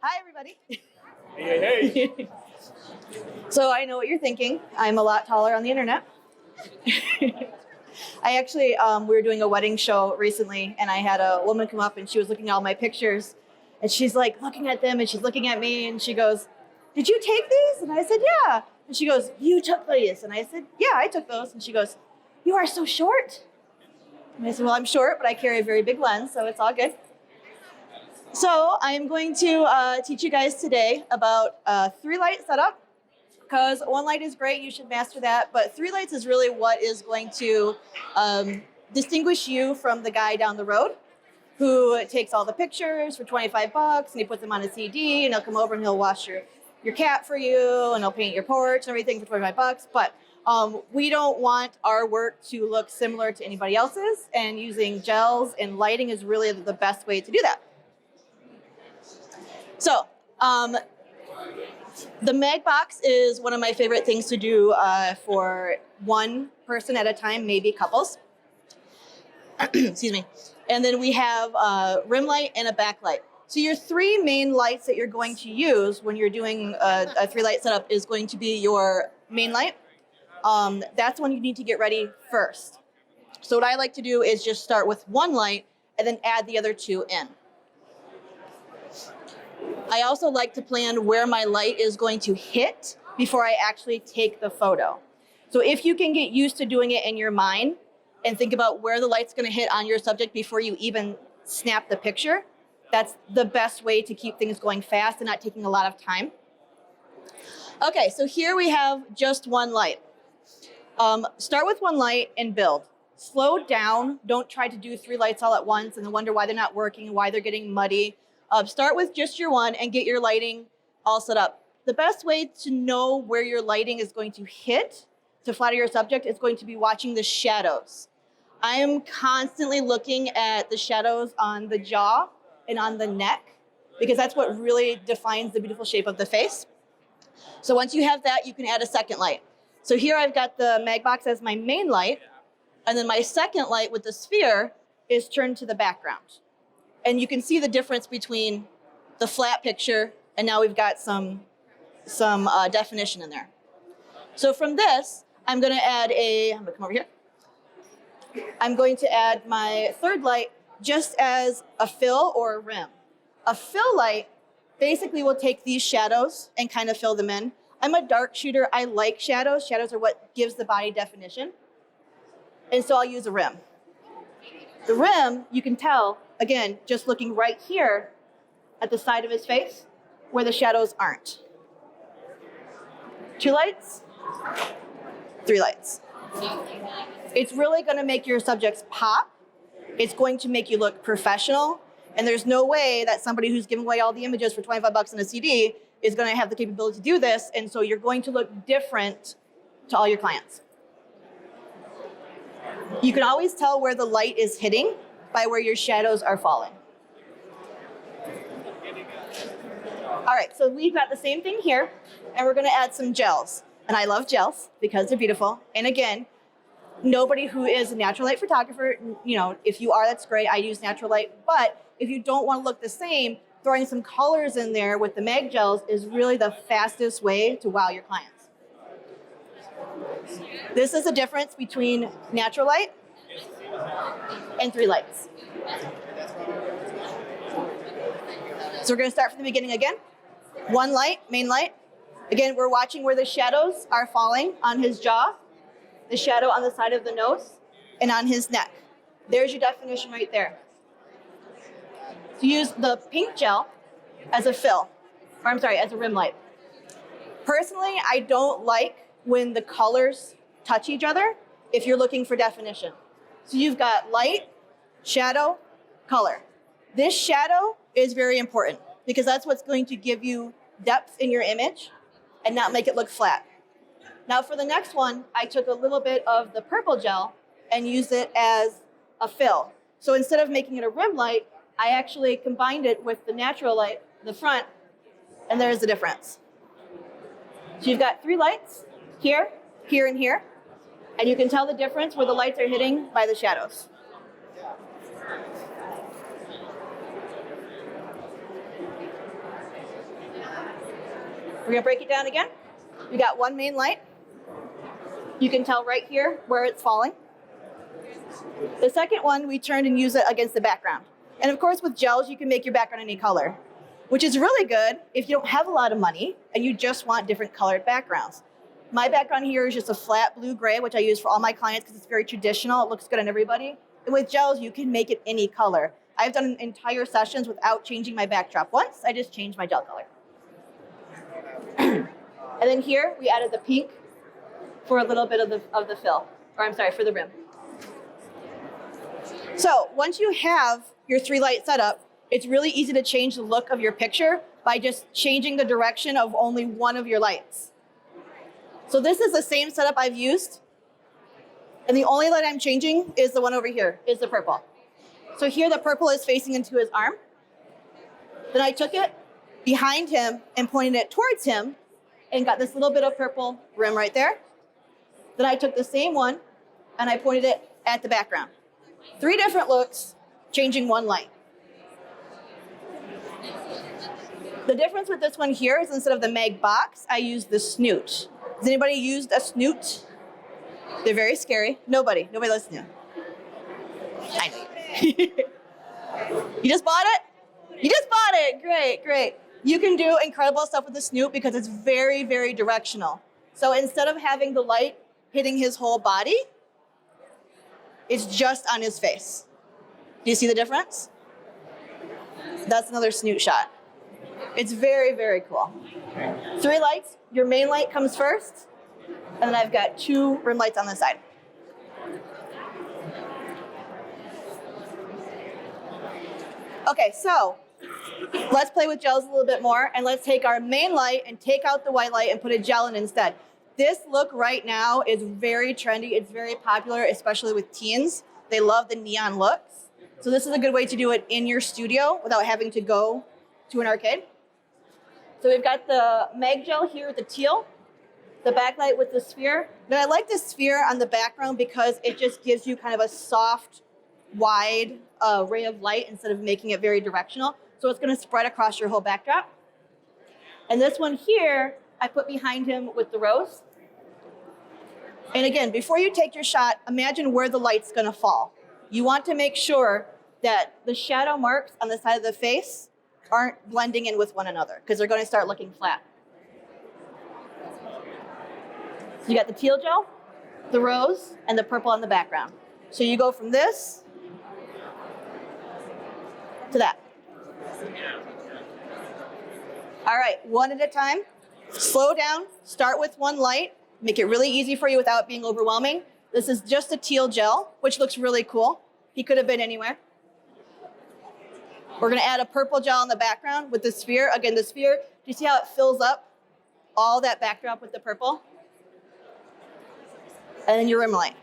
Hi, everybody. Hey, hey. So I know what you're thinking. I'm a lot taller on the internet. I actually, we were doing a wedding show recently, and I had a woman come up, and she was looking at all my pictures, and she's like looking at them, and she's looking at me, and she goes, "Did you take these?" And I said, "Yeah." And she goes, "You took these?" And I said, "Yeah, I took those." And she goes, "You are so short." And I said, "Well, I'm short, but I carry a very big lens, so it's all good." So I'm going to teach you guys today about 3-light setup, because 1 light is great, you should master that, but 3 lights is really what is going to distinguish you from the guy down the road who takes all the pictures for 25 bucks and he puts them on a CD and he'll come over and he'll wash your cat for you and he'll paint your porch and everything for 25 bucks. But we don't want our work to look similar to anybody else's, and using gels and lighting is really the best way to do that. So, the Mag box is one of my favorite things to do for one person at a time, maybe couples. Excuse me. And then we have a rim light and a backlight. So your 3 main lights that you're going to use when you're doing a 3-light setup is going to be your main light. That's when you need to get ready first. So what I like to do is just start with 1 light and then add the other 2 in. I also like to plan where my light is going to hit before I actually take the photo. So if you can get used to doing it in your mind and think about where the light's going to hit on your subject before you even snap the picture, that's the best way to keep things going fast and not taking a lot of time. Okay, so here we have just 1 light. Start with 1 light and build. Slow down. Don't try to do 3 lights all at once and then wonder why they're not working and why they're getting muddy. Start with just your 1 and get your lighting all set up. The best way to know where your lighting is going to hit to flatter your subject is going to be watching the shadows. I am constantly looking at the shadows on the jaw and on the neck because that's what really defines the beautiful shape of the face. So once you have that, you can add a 2nd light. So here I've got the Mag box as my main light, and then my 2nd light with the sphere is turned to the background. And you can see the difference between the flat picture and now we've got some definition in there. So from this, I'm going to add I'm going to come over here. I'm going to add my 3rd light just as a fill or a rim. A fill light basically will take these shadows and kind of fill them in. I'm a dark shooter. I like shadows. Shadows are what gives the body definition. And so I'll use a rim. The rim, you can tell, again, just looking right here at the side of his face where the shadows aren't. 2 lights, 3 lights. It's really going to make your subjects pop. It's going to make you look professional. And there's no way that somebody who's giving away all the images for 25 bucks on a CD is going to have the capability to do this. And so you're going to look different to all your clients. You can always tell where the light is hitting by where your shadows are falling. All right, so we've got the same thing here, and we're going to add some gels. And I love gels because they're beautiful. And again, nobody who is a natural light photographer, if you are, that's great. I use natural light. But if you don't want to look the same, throwing some colors in there with the MagGels is really the fastest way to wow your clients. This is the difference between natural light and 3 lights. So we're going to start from the beginning again. 1 light, main light. Again, we're watching where the shadows are falling on his jaw, the shadow on the side of the nose, and on his neck. There's your definition right there. So use the pink gel as a fill, or I'm sorry, as a rim light. Personally, I don't like when the colors touch each other if you're looking for definition. So you've got light, shadow, color. This shadow is very important because that's what's going to give you depth in your image and not make it look flat. Now for the next one, I took a little bit of the purple gel and used it as a fill. So instead of making it a rim light, I actually combined it with the natural light in the front, and there's the difference. So you've got 3 lights, here, here, and here, and you can tell the difference where the lights are hitting by the shadows. We're gonna break it down again. We got one main light. You can tell right here where it's falling. The second one, we turned and used it against the background. And of course, with gels, you can make your background any color, which is really good if you don't have a lot of money and you just want different colored backgrounds. My background here is just a flat blue-gray, which I use for all my clients because it's very traditional. It looks good on everybody. And with gels, you can make it any color. I've done entire sessions without changing my backdrop once. I just changed my gel color. And then here, we added the pink for a little bit of the fill, or I'm sorry, for the rim. So once you have your 3 light setup, it's really easy to change the look of your picture by just changing the direction of only one of your lights. So this is the same setup I've used, and the only light I'm changing is the one over here, is the purple. So here the purple is facing into his arm. Then I took it behind him and pointed it towards him and got this little bit of purple rim right there. Then I took the same one and I pointed it at the background. 3 different looks, changing one light. The difference with this one here is instead of the Mag box, I used the snoot. Has anybody used a snoot? They're very scary. Nobody likes snoot. I know you. You just bought it? You just bought it, great. You can do incredible stuff with the snoot because it's very, very directional. So instead of having the light hitting his whole body, it's just on his face. Do you see the difference? That's another snoot shot. It's very, very cool. 3 lights, your main light comes first, and then I've got 2 rim lights on the side. Okay, so let's play with gels a little bit more, and let's take our main light and take out the white light and put a gel in instead. This look right now is very trendy. It's very popular, especially with teens. They love the neon looks. So this is a good way to do it in your studio without having to go to an arcade. So we've got the MagGel here with the teal, the backlight with the sphere. Now I like the sphere on the background because it just gives you kind of a soft, wide ray of light instead of making it very directional. So it's gonna spread across your whole backdrop. And this one here, I put behind him with the rose. And again, before you take your shot, imagine where the light's gonna fall. You want to make sure that the shadow marks on the side of the face aren't blending in with one another because they're gonna start looking flat. So you got the teal gel, the rose, and the purple on the background. So you go from this to that. All right, one at a time. Slow down, start with one light, make it really easy for you without being overwhelming. This is just a teal gel, which looks really cool. He could have been anywhere. We're gonna add a purple gel in the background with the sphere. Again, the sphere, do you see how it fills up all that backdrop with the purple? And then your rim light.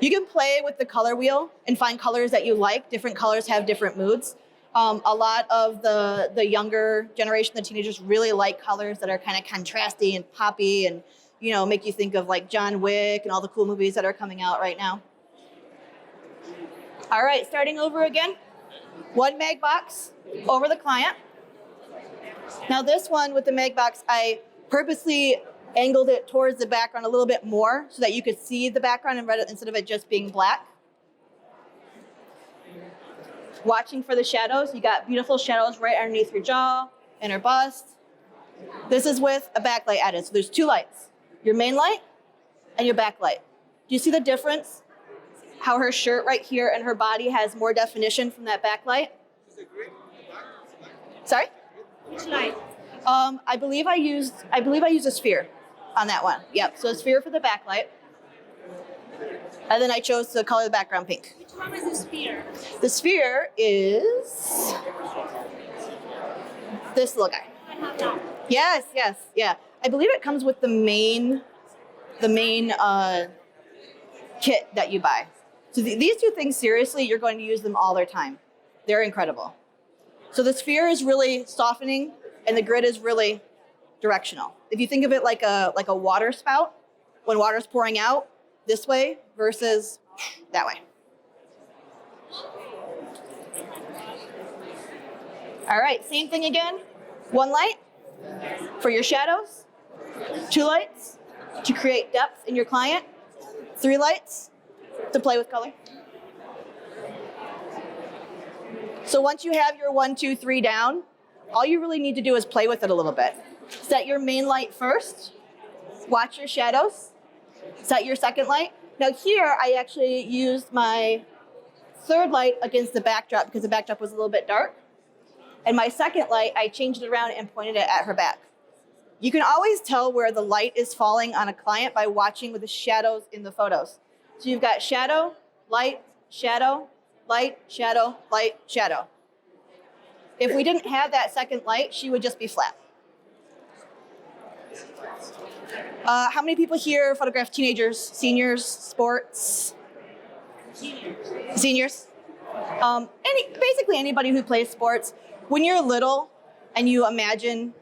You can play with the color wheel and find colors that you like. Different colors have different moods. A lot of the younger generation, the teenagers, really like colors that are kind of contrasty and poppy and, you know, make you think of like John Wick and all the cool movies that are coming out right now. All right, starting over again. One mag box over the client. Now this one with the mag box, I purposely angled it towards the background a little bit more so that you could see the background and read it instead of it just being black. Watching for the shadows, you got beautiful shadows right underneath your jaw and her bust. This is with a backlight added. So there's 2 lights, your main light and your backlight. Do you see the difference? How her shirt right here and her body has more definition from that backlight? Sorry? Which light? I believe I used a sphere on that one. Yep, so a sphere for the backlight. And then I chose to color the background pink. Which one is the sphere? The sphere is this little guy. I have that. Yes, yeah. I believe it comes with the main kit that you buy. So these 2 things, seriously, you're going to use them all their time. They're incredible. So the sphere is really softening, and the grid is really directional. If you think of it like a water spout, when water's pouring out this way versus that way. All right, same thing again. One light, For your shadows, 2 lights to create depth in your client, 3 lights to play with color. So once you have your 1, 2, 3 down, all you really need to do is play with it a little bit. Set your main light first, watch your shadows, set your second light. Now here, I actually used my 3rd light against the backdrop because the backdrop was a little bit dark. And my 2nd light, I changed it around and pointed it at her back. You can always tell where the light is falling on a client by watching with the shadows in the photos. So you've got shadow, light, shadow, light, shadow, light, shadow. If we didn't have that 2nd light, she would just be flat. How many people here photograph teenagers, seniors, sports? Seniors? Basically anybody who plays sports. When you're little and you imagine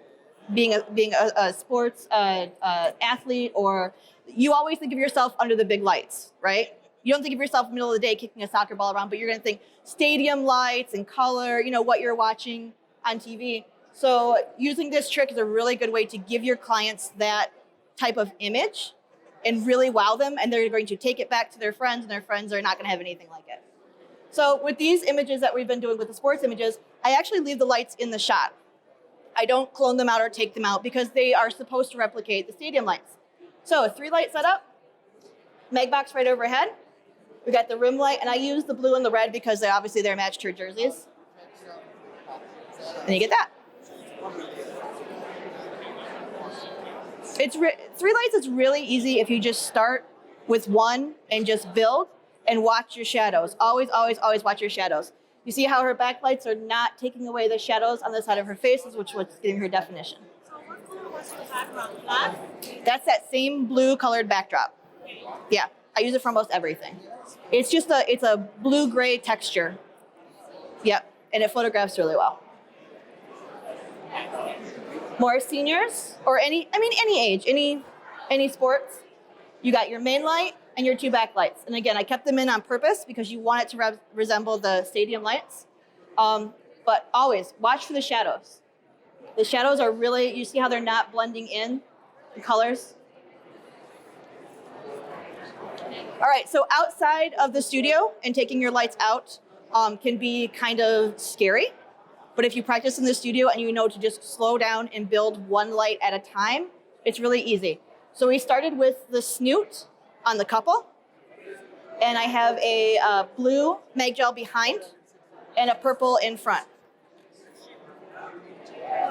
being a sports athlete, or you always think of yourself under the big lights, right? You don't think of yourself in the middle of the day kicking a soccer ball around, but you're gonna think stadium lights and color, what you're watching on TV. So using this trick is a really good way to give your clients that type of image and really wow them, and they're going to take it back to their friends, and their friends are not gonna have anything like it. So with these images that we've been doing with the sports images, I actually leave the lights in the shot. I don't clone them out or take them out because they are supposed to replicate the stadium lights. So 3 light setup, MagBox right overhead. We got the rim light, and I use the blue and the red because they're matched to your jerseys. And you get that. 3 lights is really easy if you just start with 1 and just build and watch your shadows. Always, always, always watch your shadows. You see how her backlights are not taking away the shadows on the side of her faces, which was giving her definition. So what color was the background? Black? That's that same blue colored backdrop. Yeah, I use it for almost everything. It's just it's a blue-gray texture. Yep, and it photographs really well. More seniors, or any age, any sports. You got your main light and your 2 backlights. And again, I kept them in on purpose because you want it to resemble the stadium lights. But always watch for the shadows. The shadows are really, you see how they're not blending in the colors? All right, so outside of the studio and taking your lights out can be kind of scary. But if you practice in the studio and you know to just slow down and build 1 light at a time, it's really easy. So we started with the snoot on the couple, and I have a blue MagGel behind and a purple in front.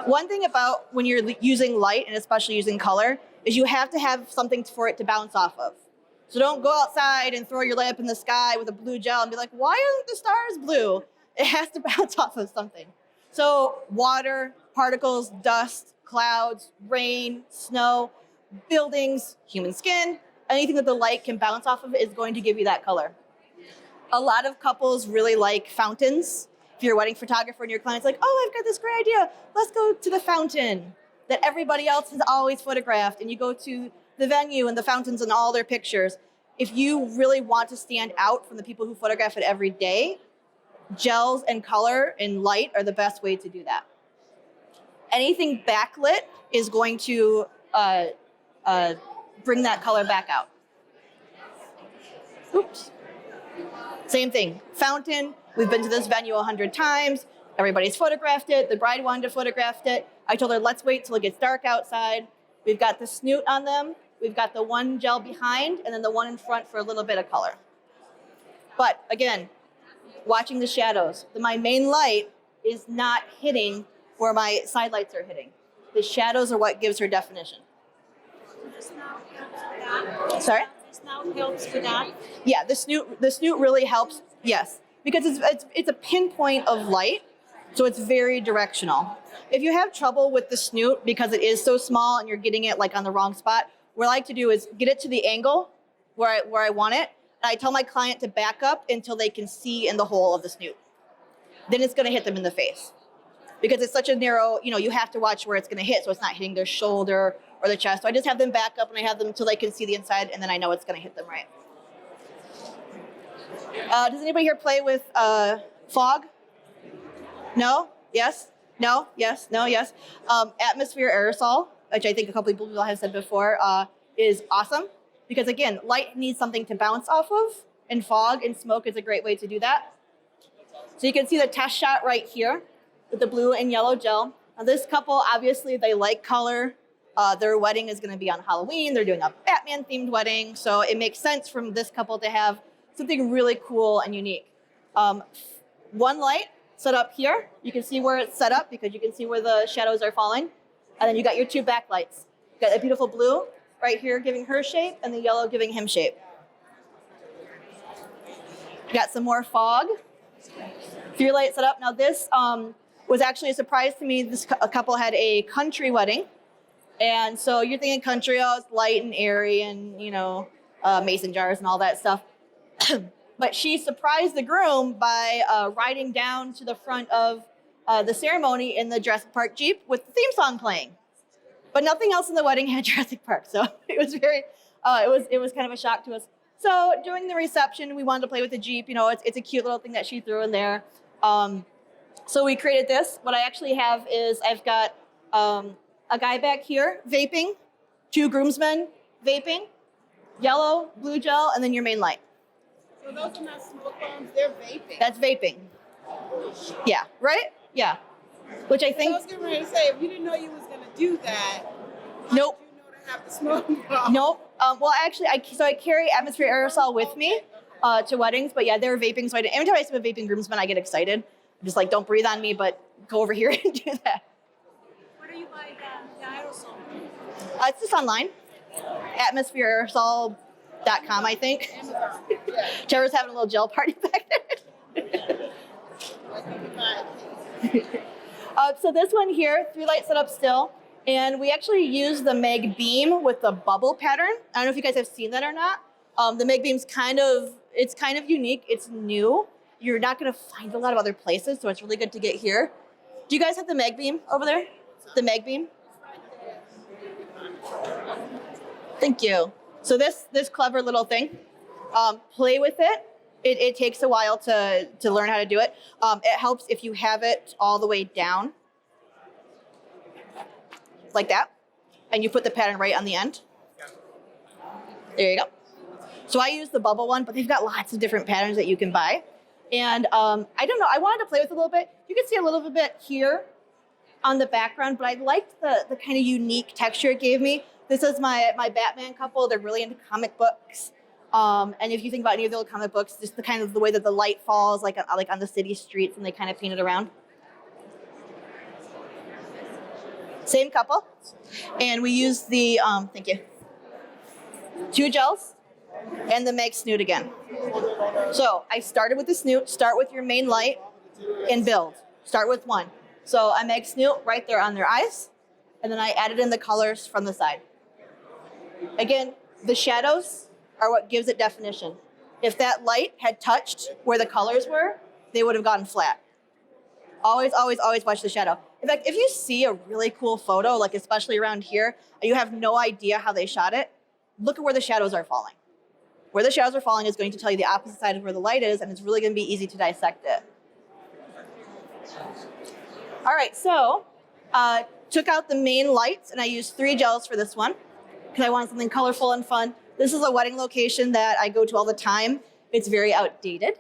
One thing about when you're using light, and especially using color, is you have to have something for it to bounce off of. So don't go outside and throw your light up in the sky with a blue gel and be like, why aren't the stars blue? It has to bounce off of something. So water, particles, dust, clouds, rain, snow, buildings, human skin, anything that the light can bounce off of is going to give you that color. A lot of couples really like fountains. If you're a wedding photographer and your client's like, oh, I've got this great idea. Let's go to the fountain that everybody else has always photographed. And you go to the venue and the fountains and all their pictures. If you really want to stand out from the people who photograph it every day, gels and color and light are the best way to do that. Anything backlit is going to bring that color back out. Oops. Same thing. Fountain. We've been to this venue 100 times. Everybody's photographed it. The bride wanted to photograph it. I told her, let's wait till it gets dark outside. We've got the snoot on them. We've got the 1 gel behind and then the 1 in front for a little bit of color. But again, watching the shadows. My main light is not hitting where my side lights are hitting. The shadows are what gives her definition. The snout helps with that. Sorry? The snout helps with that. Yeah, the snoot really helps, yes. Because it's a pinpoint of light, so it's very directional. If you have trouble with the snoot because it is so small and you're getting it like on the wrong spot, what I like to do is get it to the angle where I want it. And I tell my client to back up until they can see in the hole of the snoot. Then it's gonna hit them in the face. Because it's such a narrow, you have to watch where it's gonna hit so it's not hitting their shoulder or the chest. So I just have them back up and I have them until they can see the inside and then I know it's gonna hit them right. Does anybody here play with fog? No? Yes? No, yes, no, yes. Atmosphere aerosol, which I think a couple people have said before, is awesome because again, light needs something to bounce off of, and fog and smoke is a great way to do that. So you can see the test shot right here with the blue and yellow gel. Now this couple, obviously they like color. Their wedding is gonna be on Halloween. They're doing a Batman themed wedding. So it makes sense from this couple to have something really cool and unique. One light set up here. You can see where it's set up because you can see where the shadows are falling. And then you got your two backlights. You got a beautiful blue right here giving her shape and the yellow giving him shape. You got some more fog. 3 lights set up. Now this was actually a surprise to me. A couple had a country wedding. And so you're thinking country, oh, it's light and airy and, you know, mason jars and all that stuff. But she surprised the groom by riding down to the front of the ceremony in the Jurassic Park Jeep with the theme song playing. But nothing else in the wedding had Jurassic Park, so it was very, it was kind of a shock to us. So during the reception, we wanted to play with the Jeep. You know, it's a cute little thing that she threw in there. So we created this. What I actually have is I've got a guy back here vaping, 2 groomsmen vaping, yellow, blue gel, and then your main light. So those are not smoke bombs, they're vaping. That's vaping. Yeah, right? Yeah. Which I think. I was getting ready to say, if you didn't know you was gonna do that, Nope. you know to have the smoke bomb. Nope. Well, actually, I carry atmosphere aerosol with me to weddings, but yeah, they're vaping. So every time I see a vaping groomsman, I get excited. I'm just like, don't breathe on me, but go over here and do that. Where do you buy the aerosol? It's just online. Atmosphereaerosol.com, I think. Tara's having a little gel party back there. So this one here, 3 light setup still, and we actually use the Mag Beam with the bubble pattern. I don't know if you guys have seen that or not. The Mag Beam's kind of unique. It's new. You're not going to find a lot of other places, so it's really good to get here. Do you guys have the Mag Beam over there? The Mag Beam? Thank you. So this clever little thing, play with it. It takes a while to learn how to do it. It helps if you have it all the way down, like that, and you put the pattern right on the end. There you go. So I use the bubble one, but they've got lots of different patterns that you can buy. And I don't know, I wanted to play with it a little bit. You can see a little bit here on the background, but I liked the kind of unique texture it gave me. This is my Batman couple. They're really into comic books. And if you think about any of the old comic books, just the kind of the way that the light falls, like on the city streets, and they kind of paint it around. Same couple. And we use the, thank you, 2 gels and the Mag Snoot again. So I started with the Snoot. Start with your main light and build. Start with 1. So I Mag Snoot right there on their eyes, and then I added in the colors from the side. Again, the shadows are what gives it definition. If that light had touched where the colors were, they would have gotten flat. Always, always, always watch the shadow. In fact, if you see a really cool photo, like especially around here, and you have no idea how they shot it, look at where the shadows are falling. Where the shadows are falling is going to tell you the opposite side of where the light is, and it's really going to be easy to dissect it. All right, so took out the main lights, and I used 3 gels for this one because I wanted something colorful and fun. This is a wedding location that I go to all the time. It's very outdated.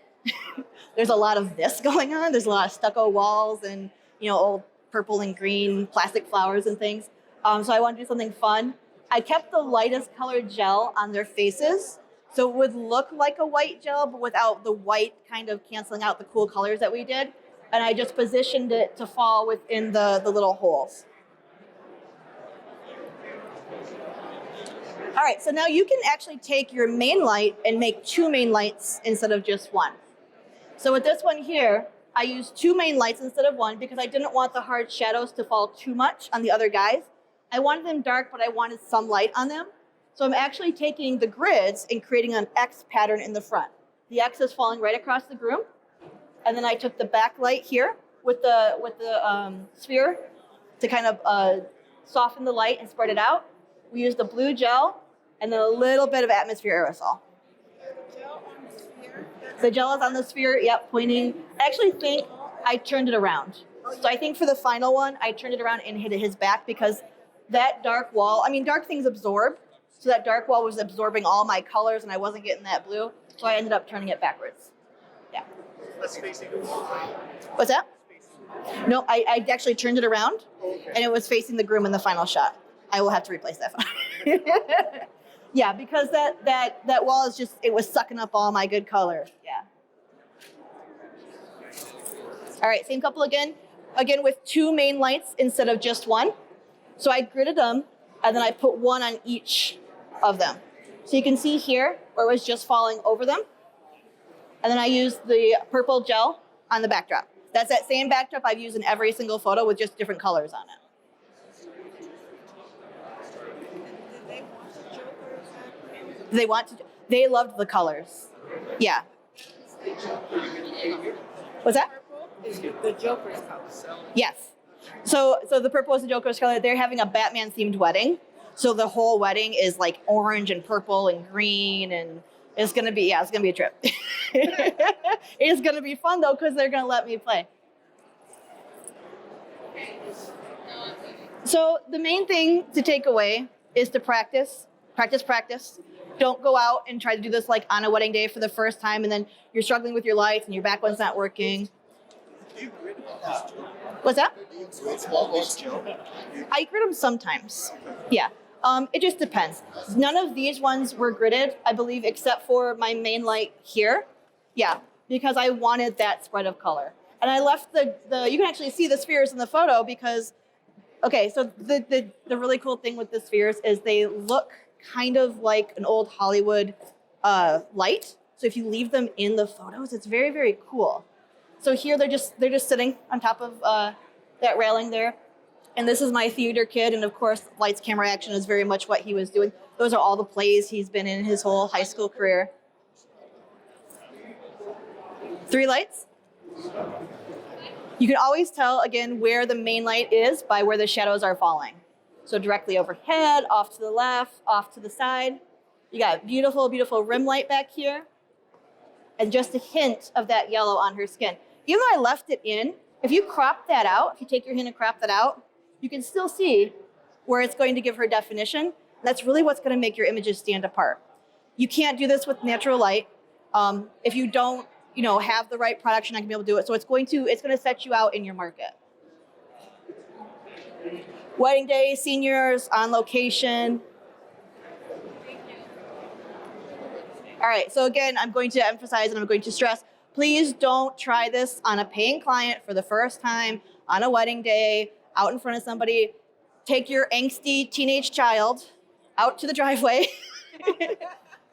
There's a lot of this going on. There's a lot of stucco walls and, you know, old purple and green plastic flowers and things. So I wanted to do something fun. I kept the lightest colored gel on their faces, so it would look like a white gel, but without the white kind of canceling out the cool colors that we did. And I just positioned it to fall within the little holes. All right, so now you can actually take your main light and make 2 main lights instead of just 1. So with this one here, I used 2 main lights instead of 1 because I didn't want the hard shadows to fall too much on the other guys. I wanted them dark, but I wanted some light on them. So I'm actually taking the grids and creating an X pattern in the front. The X is falling right across the groom. And then I took the back light here with the sphere to kind of soften the light and spread it out. We used the blue gel and then a little bit of atmosphere aerosol. The gel is on the sphere, yep, pointing. I actually think I turned it around. So I think for the final one, I turned it around and hit his back because that dark wall, I mean, dark things absorb. So that dark wall was absorbing all my colors and I wasn't getting that blue. So I ended up turning it backwards. Yeah. That's facing the wall. What's that? No, I actually turned it around and it was facing the groom in the final shot. I will have to replace that phone. Yeah, because that wall is just, it was sucking up all my good color. Yeah. All right, same couple again. Again with 2 main lights instead of just 1. So I gridded them and then I put 1 on each of them. So you can see here where it was just falling over them. And then I used the purple gel on the backdrop. That's that same backdrop I've used in every single photo with just different colors on it. They want to, they loved the colors. Yeah. What's that? Is the Joker's house. Yes. So the purple is the Joker's color. They're having a Batman themed wedding. So the whole wedding is like orange and purple and green, and it's gonna be, it's gonna be a trip. It's gonna be fun though, because they're gonna let me play. So the main thing to take away is to practice, practice, practice. Don't go out and try to do this like on a wedding day for the first time and then you're struggling with your lights and your back one's not working. What's that? I grid them sometimes. Yeah. It just depends. None of these ones were gridded, I believe, except for my main light here. Yeah, because I wanted that spread of color. And I left the you can actually see the spheres in the photo because, okay, so the really cool thing with the spheres is they look kind of like an old Hollywood light. So if you leave them in the photos, it's very, very cool. So here they're just sitting on top of that railing there. And this is my theater kid. And of course, lights, camera, action is very much what he was doing. Those are all the plays he's been in his whole high school career. 3 lights. You can always tell, again, where the main light is by where the shadows are falling. So directly overhead, off to the left, off to the side. You got beautiful, beautiful rim light back here. And just a hint of that yellow on her skin. Even though I left it in, if you crop that out, if you take your hand and crop that out, you can still see where it's going to give her definition. That's really what's going to make your images stand apart. You can't do this with natural light. If you don't, have the right product, you're not going to be able to do it. So it's going to set you out in your market. Wedding day, seniors, on location. All right, so again, I'm going to emphasize and I'm going to stress, please don't try this on a paying client for the first time, on a wedding day, out in front of somebody. Take your angsty teenage child out to the driveway,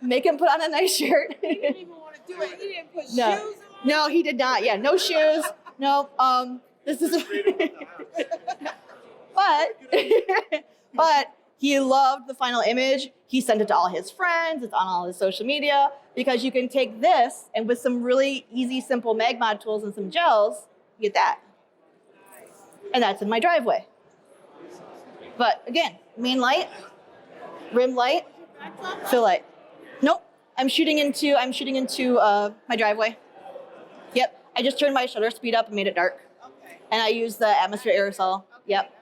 make him put on a nice shirt. He didn't even want to do it. He didn't put No. shoes on. No, he did not. Yeah, no shoes. No, this is, but he loved the final image. He sent it to all his friends. It's on all his social media because you can take this and with some really easy, simple MagMod tools and some gels, you get that. And that's in my driveway. But again, main light, rim light, fill light. Nope, I'm shooting into my driveway. Yep, I just turned my shutter speed up and made it dark. Okay. And I used the atmosphere aerosol. Yep.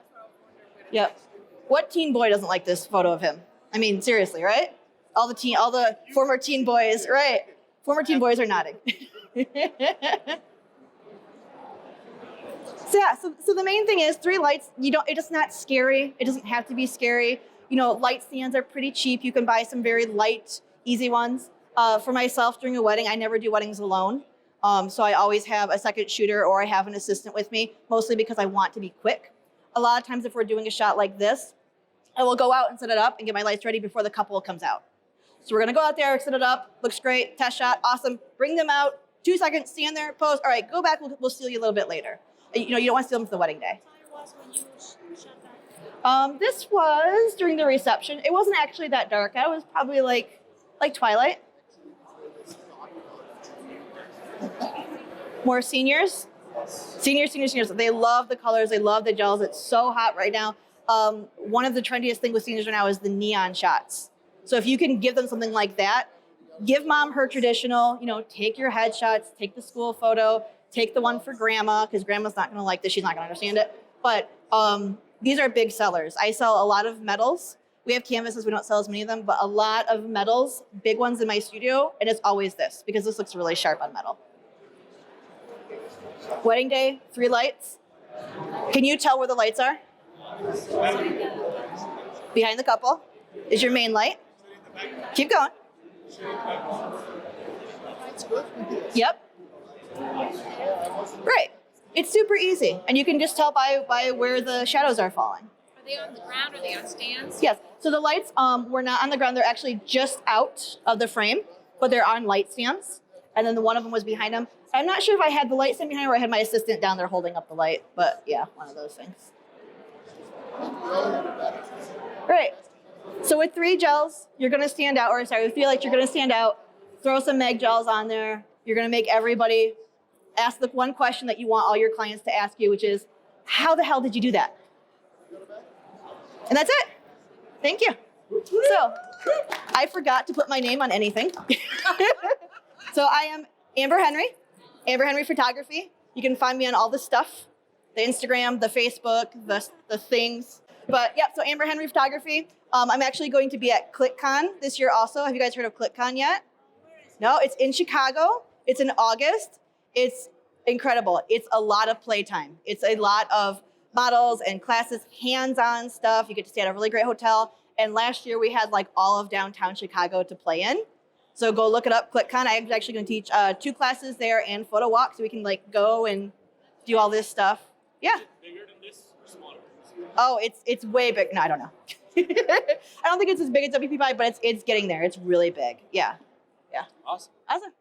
Yep. What teen boy doesn't like this photo of him? I mean, seriously, right? All the former teen boys, right? Former teen boys are nodding. So the main thing is 3 lights. It's not scary. It doesn't have to be scary. Light stands are pretty cheap. You can buy some very light, easy ones. For myself, during a wedding, I never do weddings alone. So I always have a second shooter or I have an assistant with me, mostly because I want to be quick. A lot of times if we're doing a shot like this, I will go out and set it up and get my lights ready before the couple comes out. So we're gonna go out there, set it up, looks great, test shot, awesome. Bring them out, 2 seconds, stand there, pose. All right, go back, we'll steal you a little bit later. You don't want to steal them for the wedding day. What time was when you shot that? This was during the reception. It wasn't actually that dark. I was probably like twilight. More seniors. Seniors. They love the colors. They love the gels. It's so hot right now. One of the trendiest things with seniors right now is the neon shots. So if you can give them something like that, give mom her traditional, take your headshots, take the school photo, take the one for grandma, because grandma's not gonna like this, she's not gonna understand it. But these are big sellers. I sell a lot of metals. We have canvases, we don't sell as many of them, but a lot of metals, big ones in my studio, and it's always this, because this looks really sharp on metal. Wedding day, 3 lights. Can you tell where the lights are? Behind the couple is your main light. Keep going. Yep. Right. It's super easy, and you can just tell by where the shadows are falling. Are they on the ground? Are they on stands? Yes. So the lights were not on the ground. They're actually just out of the frame, but they're on light stands. And then one of them was behind them. I'm not sure if I had the light stand behind or I had my assistant down there holding up the light, but yeah, one of those things. Right. So with 3 gels, you're going to stand out, or sorry, with 3 lights, you're going to stand out. Throw some MagGels on there. You're going to make everybody ask the one question that you want all your clients to ask you, which is, how the hell did you do that? And that's it. Thank you. So I forgot to put my name on anything. So I am Amber Henry Photography. You can find me on all the stuff, the Instagram, the Facebook, the things. But yeah, so Amber Henry Photography. I'm actually going to be at ClickCon this year also. Have you guys heard of ClickCon yet? No, it's in Chicago. It's in August. It's incredible. It's a lot of playtime. It's a lot of models and classes, hands-on stuff. You get to stay at a really great hotel. And last year we had like all of downtown Chicago to play in. So go look it up, ClickCon. I'm actually going to teach 2 classes there and photo walk, so we can like go and do all this stuff. Yeah. Bigger than this or smaller? Oh, it's way big. No, I don't know. I don't think it's as big as WPPI, but it's getting there. It's really big. Yeah. Yeah. Awesome. Awesome.